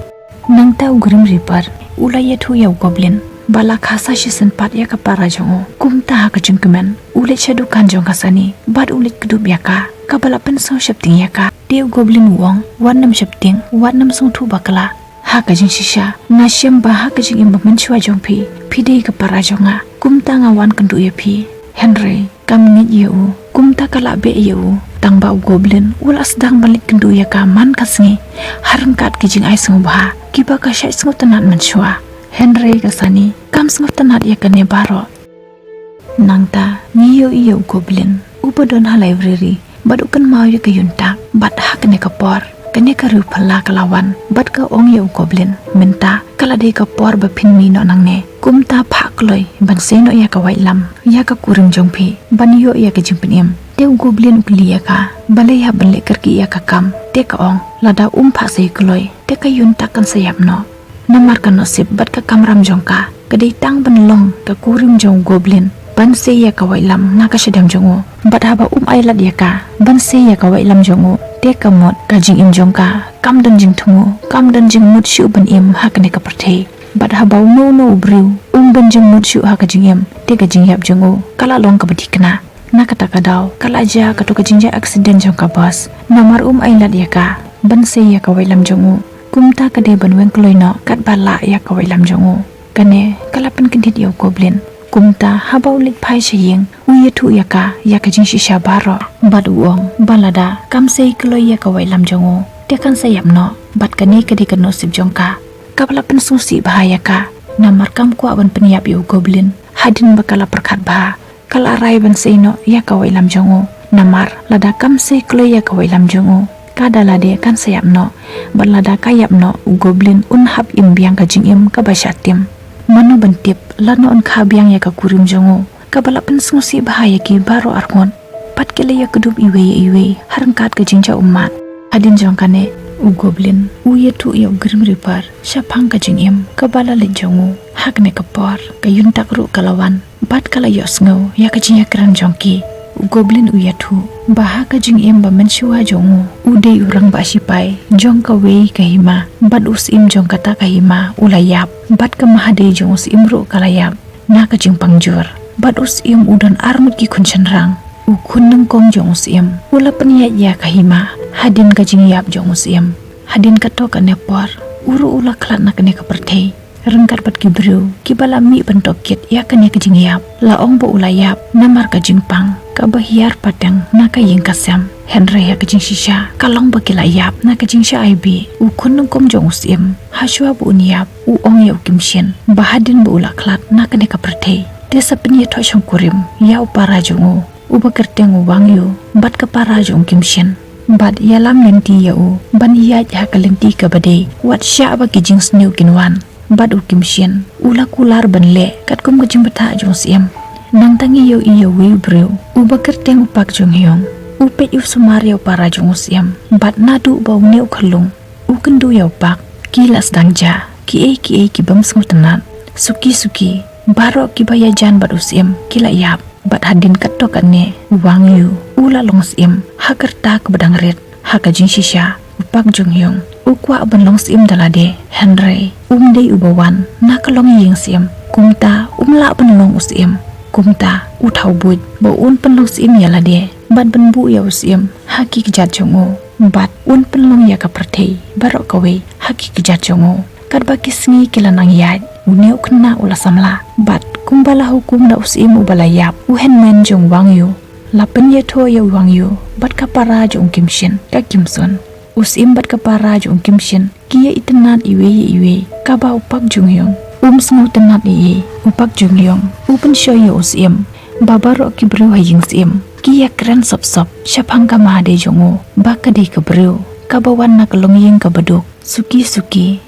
nang ta ugrim ripar ulaya thu ya goblin bala khasa shisen pat ya ka para jongo kumta ha ka jingkumen ule chadu kan jong kasani bat ulit kdub ya ka kabala pen so shapting ya ka de goblin wong wanam shapting wanam song thu bakala ha ka jing shisha na shem ba ha ka jing im man chwa jong phi phide ka para jonga kumta nga wan kandu ya phi Henry kam ngi yu kumta kala be yu tang ba goblin ulas dang balik kendu ya ka man kasngi harangkat kijing ai sungu bah kiba ka syai sungu tanat manchua Henry kasani kam sungu tanat ya ka ne baro nangta niyo iyo goblin ubodon ha library badukan mau ya ka yuntak bat hak ne ka por kane ka ru phala kalawan bat ka ong ya goblin menta kala de ka por ba phin mi no nangne kumta phak loi ban se no ya ka wailam ya ka kuring jongphi ban yo ya ka jingpinem te goblin ukli ya ka balai ha ban le karki ya ka kam te ka ong lada pha sei kloi te ka yun takan sayap no namar ka no sip bat ka kamram jongka kadai tang ban long ka kuring jong goblin ban se ya ka wailam na ka shedam jongo bat haba ai lat ya ka ban se ya ka wailam jongo te ka mot ka jing im jongka kam dan jing thumu kam dan jing mut shu ban im hak ne ka parthe bat haba no briu ban jing mut shu hak jing im te ka jing yap jongo kala long ka badikna na kata kadau kala ja ka to ka jing ja accident jongka bas namar ai lat ya ka ban se ya ka wailam jongo kumta ka de ban weng kloi no kat bala ya ka wailam jongo kane kala pen kedit yo goblin kumta habau lik phai shiyeng uye thu yaka jing shisha baro bad uong balada kamsei kloi yaka wai lam jongo tekan sayapno bat kani kadi kano sip jongka kabla pensusi bahaya ka namar kam kwa ban peniap yu goblin hadin bakala perkat bah kala rai ban seino yaka wai lam jongo namar lada kamsei kloi yaka wai lam jongo kada lade kan sayapno balada kayapno goblin unhap imbiang ka jingim ka basyatim mano bentip lano on khabyang ya ka kurim jongo kabala pensusi bahaya ki baro arngon pat kele ya kedub iwe harangkat ka jingja umat hadin jongkane goblin uye tu ya grim ripar syapang ka jingim kabala le jongo hakne kapor ka yuntak ru kalawan bat kala yosngo ya ka jingya kran jongki goblin uya tu baha ka jingim ba menshua jongo udei urang ba sipai jong ka wei ka hima bat usim jong kata ka hima ulayap bat ka mahade jong usim ru kalayap na ka jing pangjur bat usim udan armut ki kunchenrang ukun nang kong jong usim ula peniat ya ka hima hadin ka jing yap jong usim hadin ka to ka nepor uru ula klat na ka ne ka perthei rengkat bat kibru kibala mi bentok kit ya ka ne ka jing yap la ong bo ulayap namar ka jing pang ka bahiar padang na ka yeng kasam henry ya ka jing shisha kalong bakila yap na ka jing sha aibi ukun nang kom jong usim haswa bu uniap u ong ya kimshin bahadin bu ula klat na ka ne ka perthei desa peni tho chong kurim ya upara jongo uba kerteng wangyu bat ka para jong kimshin bat yalam lenti ya u ban ya ja ka lenti ka bade wat sha ba ki jing sneu kinwan bat u kimshin ula kular ban le kat kum ka jing bata jong sim nang tangi yo iyo wi breu uba kerteng upak jong hyong upet yu sumario para jong usiam bat nadu bau neu khalung u kendu yo pak kilas dangja ki ki bam tenat suki baro ki baya jan bat usiam kila yap bat hadin katto kanne wangyu ula longsim hakerta ke bedang red haka jing shisha upak jong hyong ukwa ban longsim dalade henry umdei ubawan nakalong yeng sim kumta umla ban long usim kumta uthau buj bo un penlong sim yalade bat ban bu ya usim haki kejat jongo bat un penlong ya ka perthei barok kawe haki kejat jongo kat baki sngi kilanang yaj uneu kena ula samla bat kumbala hukum da usim ubalayap uhen men jong wangyu lapen ye tho ya wangyu bat ka para jong kimshin ka kimson usim bat ka para jong kimshin kiye itenat iwe ka ba upak jong yong sngu tenat i upak jong yong upen shoyo usim babaro ki bru haying sim kiya kren sop syapang ka mahade jongo bakade ka bru ka bawan na kalong yeng ka baduk suki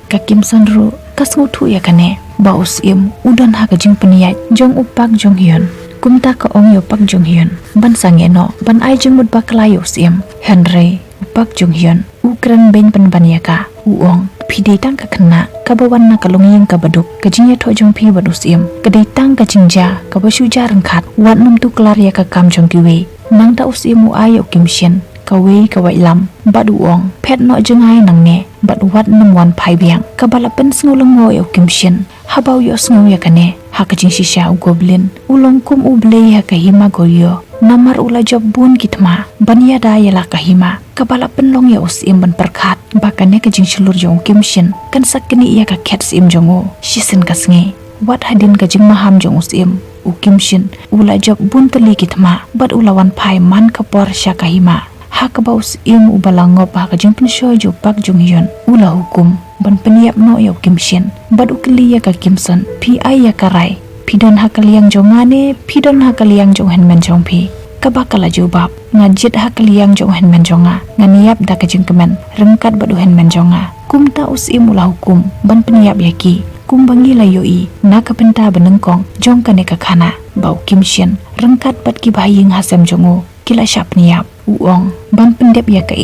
ka kimson ru kasngu thu ya kane ba usim udan ha ka jing peniat jong upak jong hyun kumta ka ong yo pak jong hyun ban sangeno ban ai jong mut baklayo usim henry upak jong hyun ukran ben ban banyaka uong pide tang ka kena ka bawan na kalong yeng ka baduk ka jingya tho jong phi bad usim ka dei tang ka jingja ka basu jarang khat wat num tu klar ya ka kam jong kiwe nang ta usim u ayo kimshin ka wai lam bad uong phet no jengai nang ne bad wat num wan phai biang ka bala pen snulong ngo yo kimshin habau yo sngo ya kane ha ka jing shisha u goblin ulong kum u blei ha ka hima goyo namar ula job bun kitma bania da yala ka hima ka bala pen long ya usim ban perkhat bakane ka jing shulur jong kimshin kan sakni ya ka khet sim jongo shisen ka sngi wat hadin ka jing maham jong usim u kimshin ula job bun teli kitma bad ulawan phai man ka por sha ka hima hakabaus im ubalango pa ka jing pensho jo pak jong hyun ula hukum ban peniap no ya kimshin bad ukli ya ka kimson pi ai ya karai pidon hakaliang jongane pidon hakaliang jong henmen jong pi kabakala jobab ngajit hakaliang jong henmen jonga nganiap da ka jing kemen rengkat badu henmen jonga kumta us im ula hukum ban peniap yaki kumbangi la yoi na ka penta benengkong jong ka ne ka khana bau kimshin rengkat bat ki bahing hasem jongo kila syap niap uong ban pendep ya ka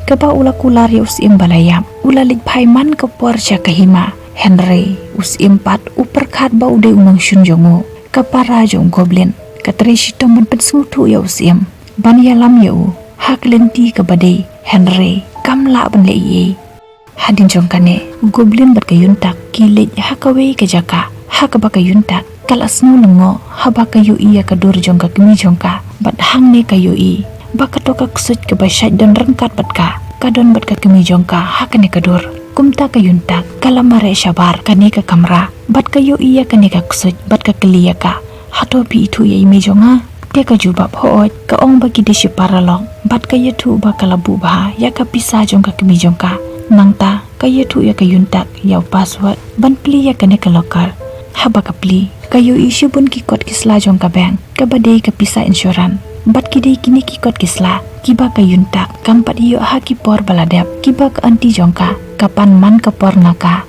ka ba ula kular ya usim balayap ula lik phai man ka por sya ka hima henry usim pat uperkhat ba ude unang shun jongo ka para jong goblin ka treshi tom ban pensu thu ya usim ban ya lam ya u hak lenti ka bade henry kamla ban le hadin jong kane goblin bat ka yuntak kile hakawe ka jaka hak ba ka yuntak kala snu lengo haba ka yu iya ka dur jong ka kimi jong ka bat hang ne ka yu baka toka ksut ke basyat don rengkat bat ka kadon bat ka kimi jong ka hakane ka dur kumta ka yuntak kala mare syabar kane ka kamra bat ka yu iya kane ka ksut bat ka kliya ka hato pi itu ya ime jonga te ka juba phoj ka ong ba ki de shi paralong bat ka yetu ba kala bu ba ya ka pisa jong ka kmi jong ka nangta ka yetu ya ka yuntak ya password ban pli ya ka ne ka lokal haba ka pli ka yo issue bun ki kot kisla jong ka bank ka ba de ka pisa insurance bat ki de kini ki kot kisla kiba ka yuntak kampat yo ha ki por baladap kiba ka anti jong ka kapan man ka por naka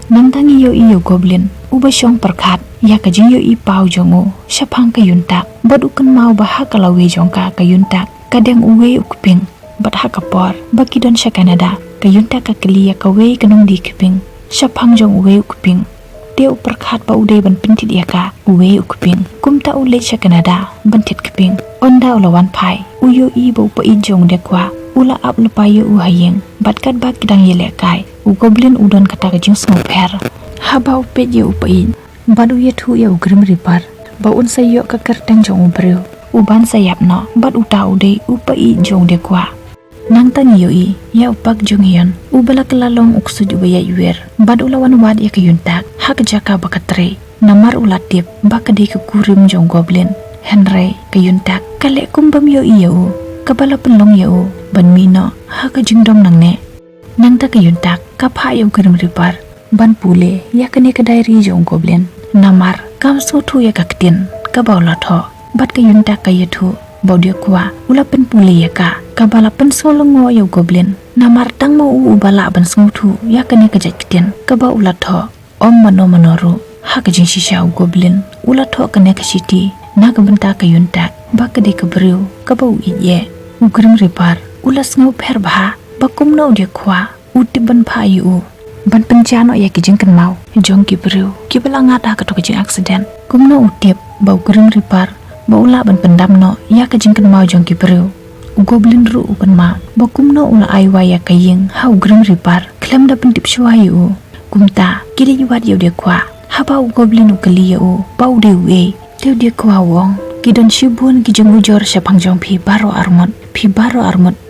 nangtangi yo iyo goblin uba syong perkat ya ka jing yo i pau jongo syapang ka yuntak bat ukan mau bah ka lawe jong ka yuntak kadang uwe ukping bat ha ka por baki don sya Canada ka yuntak ka kli ya ka we kanong di kiping syapang jong uwe ukping dia perkat ba ude ban pentit ya ka uwe ukping kumta ule sya Canada bantit kiping onda ulawan pai uyo i ba upa i jong de kwa ula ap lepayo uhayeng bat kat ba kidang yele kai u goblin udon kata ka jing smau per haba upet ye upain badu ye thu ye ugrim ripar ba un sayo ka kerteng jong ubreu uban sayap no bat uta ude upai jong de kwa nang tan yo i ya upak jong hian ubala kelalong uksu juba ya yuer bad ulawan wad ya ka yuntak hak jaka bakatre namar ulatip ba ka de ka kurim jong goblin henry ka yuntak kale kumbam yo i yo kabala penlong yo ban mino hak jingdom nang ne nang ta ka yuntak ka pha yo grim ripar ban pule ya kane ka diary jong goblin namar kam so thu ya ka ktin ka bawla tho bat ka yuntak ka yethu bawdia kwa ula pen pule ya ka bala pen solongo yo goblin namar tang mo u bala ban snguthu ya kane ka jat ktin ka ba ula tho om mano manoru ha ka jing shisha goblin ula tho kane ka shiti na ka benta ka yuntak ba ka de ka brew ka ba u ye ugrim ripar ula sngo pher bha bakum no dia kwa uti ban pha yu ban penjano ya ki jingkan mau jong ki brew ki bala ngata ka to ki accident kumno utip bau grim ripar baula ban pendam no ya ka jingkan mau jong ki brew goblin ru upan ma bakum no ula aiwa ya kaying hau grim ripar klem da pentip shwa yu kumta kiri yuat yu dia kwa haba goblin ukali yu bau de we te dia kwa wong kidon shibun ki jong ujor syapang jong phi baro armot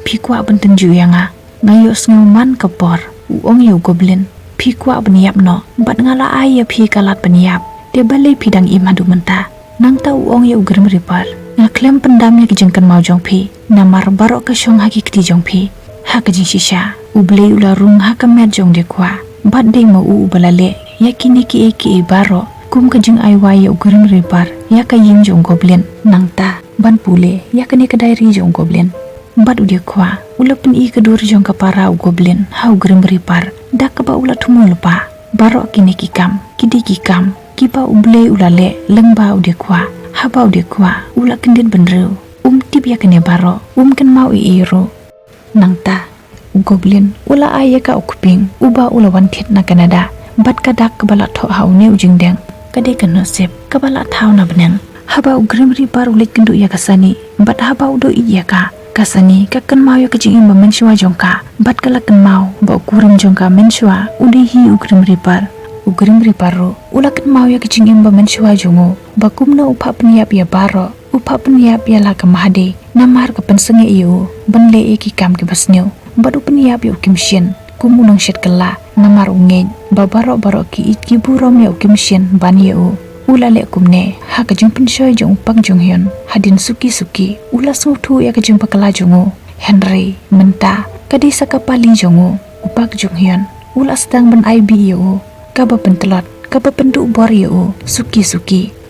phi kwa ban tenju yanga ngayo snguman kepor uong yu goblin phi kwa baniap no bat ngala ai ya phi kalat baniap te balai pidang imadu menta nang ta uong yu grim ripar ngaklem pendam ya kijengkan mau jong phi namar barok ka syong haki kti jong phi ha ka jing shisha ublei ularung ha ka met jong de kwa bat de mo u balale ya kini ki eki baro kum ka jing ai wa yu grim ripar ya ka yin jong goblin nang ta ban pule ya kane ka diary jong goblin bat udia kwa ulapin i kedur jong ka para goblin hau grim ripar dak ka ba ulat humul pa barok kini kikam kidi kikam kipa uble ulale lengba udia kwa haba udia kwa ula kendit benreu tip ya kene baro kan mau i iro nangta goblin ula aya ka ukping uba ulawan thit na Canada bat ka dak kabala tho hau ne ujing deng kade kan nosep kabala thau na beneng haba grim ripar ulit kendu ya kasani bat haba udo iya ka kasani ka kan mau ya kajing imba menshwa jongka bat kala kan mau ba ukurim jongka menshwa udi hi ugrim ripar ro ula kan mau ya kajing imba menshwa jongo ba kumna upha pniap ya baro upha pniap ya la ka mahde namar ka pensenge iyo banle eki kam ki basnyo bat upniap ya ukimshin kumunang shet kala namar ungen ba baro ki it ki burom ya ukimshin ban yo ula le kumne ha ka jing pinshoy jong pang jong hyun hadin suki ula suthu ya ka jing pakala jongo henry menta kadi sakapali jongo upak jong hyun ula sedang ban ib yo ka ba pentelot ka ba pendu bor yo suki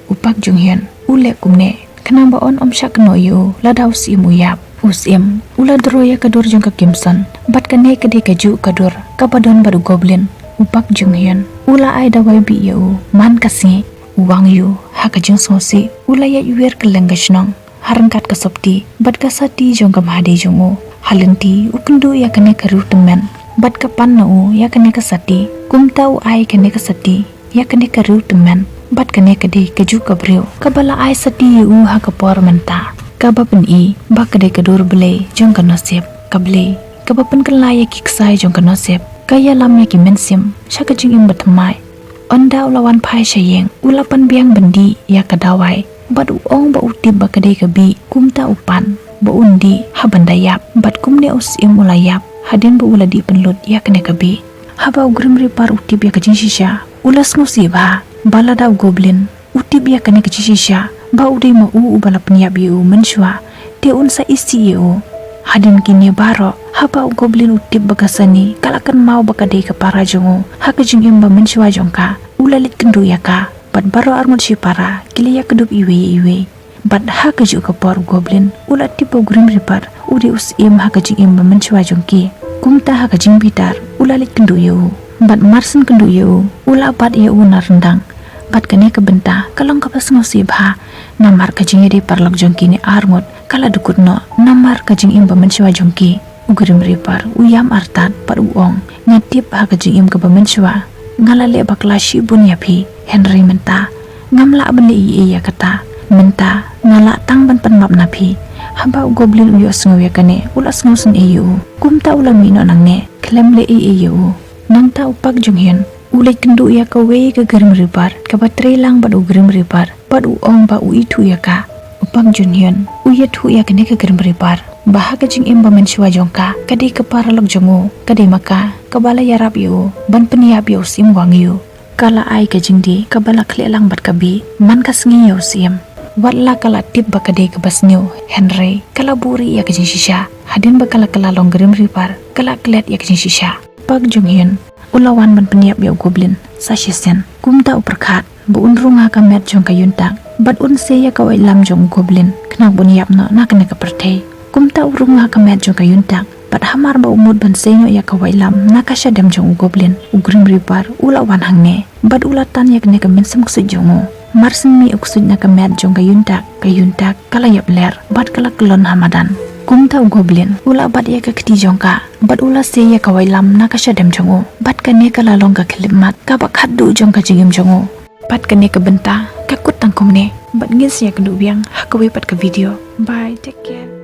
upak jong hyun ule kumne kenamba on om syakno yo ladaus imuyap usim ula dro ya kadur jong ka kimson bat kane kadi kaju kadur ka badon badu goblin upak jong hyun ula ai da ib yo man kasi uang yu haka jeng sosi ulaya yuer kelenggasnong harangkat kasopti bat kasati jong kamhade jongo halenti ukendu ya kane karu temen bat kapan no ya kane kasati kumtau ai kane kasati ya kane karu temen bat kane kade kaju kabreu kabala ai sati u haka por menta kabapen i bakade kadur bele jong kanosep kable kabapen kelaya kiksai jong kanosep kaya lamya ki mensim shaka jing im batmai onda ulawan pai shayeng ulapan biang bendi ya kadawai bat uong ba utib ba kadai kabi kumta upan ba undi habandayap bat kumne usim ulayap hadin ba uladi penlut ya kene kabi haba ugrim ripar utib ya kajing shisha ulas ngusi ba balada goblin utip ya kane kechisisha ba udai ma balap niap yu menshwa te unsa isi yu hadin kini baro haba goblin utip bagasani kalakan mau bakadai ke para jongo haka jing imba menshwa jongka ulalit kendu ya ka bat baro arngot si para kili ya kedup iwe bat haka ju ke por goblin ulat tipo grim ripar udi us haka jing imba menshwa jongki kumta haka jing bitar ulalit kendu yu bat marsen kendu yu ula bat yu na rendang bat kane ke benta kalong kapas ngosi bha namar ka jing di parlok jongki ni arngot kala dukut no namar ka jing imba menshwa jongki ugurim ripar uyam artat par uong ngatip haka jing im ka menshwa ngalale baklashi bun yapi Henry menta ngamla beli iya kata menta ngala tang ban penmap napi haba goblin uyo sengawe kane ulas ngosen iyo kumta ulami no nangne klem le iyo nangta upak jonghian ulai kendu ya ka we ke gerim ripar ka batre lang bad ugurim ripar bad uong ba itu ya ka upak jonghian uyat hu ya kane ke gerim ripar bahaga jing imba menshwa jongka kadi kepara lok jongo kadi maka kabala yarap yu ban peniap yu sim wang yu kala ai ka jing di kabala klelang bat kabi man kasngi yu sim watla kala tip bakade ke basnyo Henry kala buri ya ka jing shisha hadin bakala kala long gerim ripar kala klet ya ka jing shisha pak jonghian ulawan ban peniap yu goblin sashisen kumta uperkat bu unrunga ka met jongka yuntang bat unse ya ka wai lam jong goblin knak buniap no nakne ka pertei kumta urunga ka met jong kayuntak pat hamar ba umud ban seno ya ka wailam nakasha dem jong goblin ugrim ripar ulawan hangne bad ulatan yak ne ka mensam ksud jongo marsin mi uksud na ka met jong kayuntak kala yap ler bad kala kelon hamadan kumta goblin ula bad ya ka kti jongka bad ula se ya ka wailam nakasha dem jongo bad ka ne kala long ka khilmat ka bak haddu jong ka jigim jongo pat ka ne ka benta ka kut tangkomne bad ngis ya ka dubiang hakawe pat ka video bye take care.